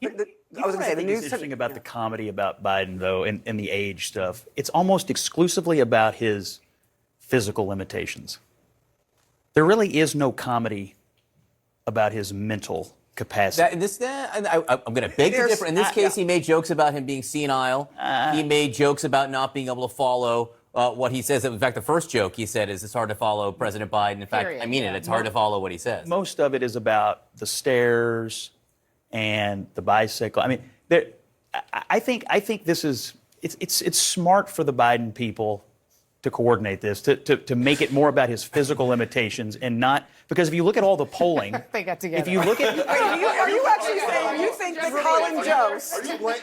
I was going to say the news. Interesting about the comedy about Biden, though, and the age stuff. It's almost exclusively about his physical limitations. There really is no comedy about his mental capacity. I'm going to beg to differ. In this case, he made jokes about him being senile. He made jokes about not being able to follow what he says. In fact, the first joke he said is it's hard to follow President Biden. In fact, I mean it. It's hard to follow what he says. Most of it is about the stairs and the bicycle. I mean, I think this is it's smart for the Biden people to coordinate this, to make it more about his physical limitations and not, because if you look at all the polling, they got together. If you look at, Are you actually saying you think that Colin Jost?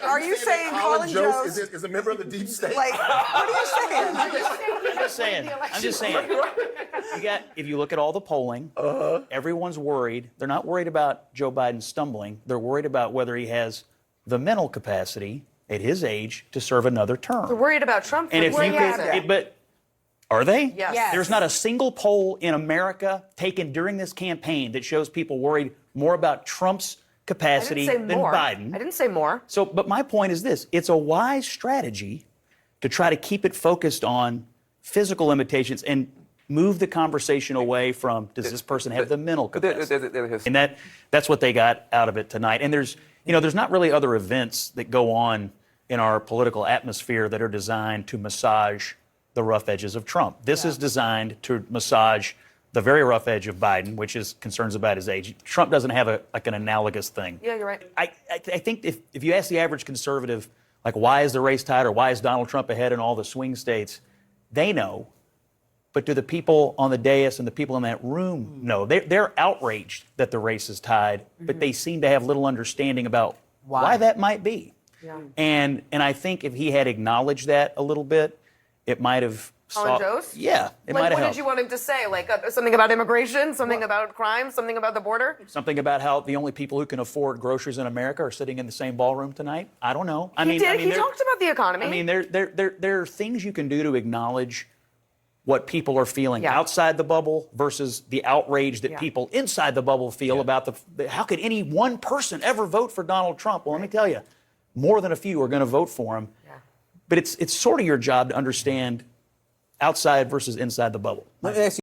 Are you saying Colin Jost is a member of the deep state? Like, what are you saying? I'm just saying. If you look at all the polling, everyone's worried. They're not worried about Joe Biden stumbling. They're worried about whether he has the mental capacity at his age to serve another term. They're worried about Trump. And if you could, but are they? Yes. There's not a single poll in America taken during this campaign that shows people worried more about Trump's capacity than Biden. I didn't say more. So, but my point is this: it's a wise strategy to try to keep it focused on physical limitations and move the conversation away from does this person have the mental capacity? And that's what they got out of it tonight. And there's not really other events that go on in our political atmosphere that are designed to massage the rough edges of Trump. This is designed to massage the very rough edge of Biden, which is concerns about his age. Trump doesn't have an analogous thing. Yeah, you're right. I think if you ask the average conservative, like, why is the race tied or why is Donald Trump ahead in all the swing states, they know. But do the people on the dais and the people in that room know? They're outraged that the race is tied, but they seem to have little understanding about why that might be. Yeah. And I think if he had acknowledged that a little bit, it might have. Colin Jost? Yeah, it might have Like, what helped. did you want him to say? Like something about immigration, something about crime, something about the border? Something about how the only people who can afford groceries in America are sitting in the same ballroom tonight? I don't know. He talked about the economy. I mean, there are things you can do to acknowledge what people are feeling outside the bubble versus the outrage that people inside the bubble feel about how could any one person ever vote for Donald Trump? Well, let me tell you, more than a few are going to vote for him. Yeah. But it's sort of your job to understand outside versus inside the bubble. Let me ask you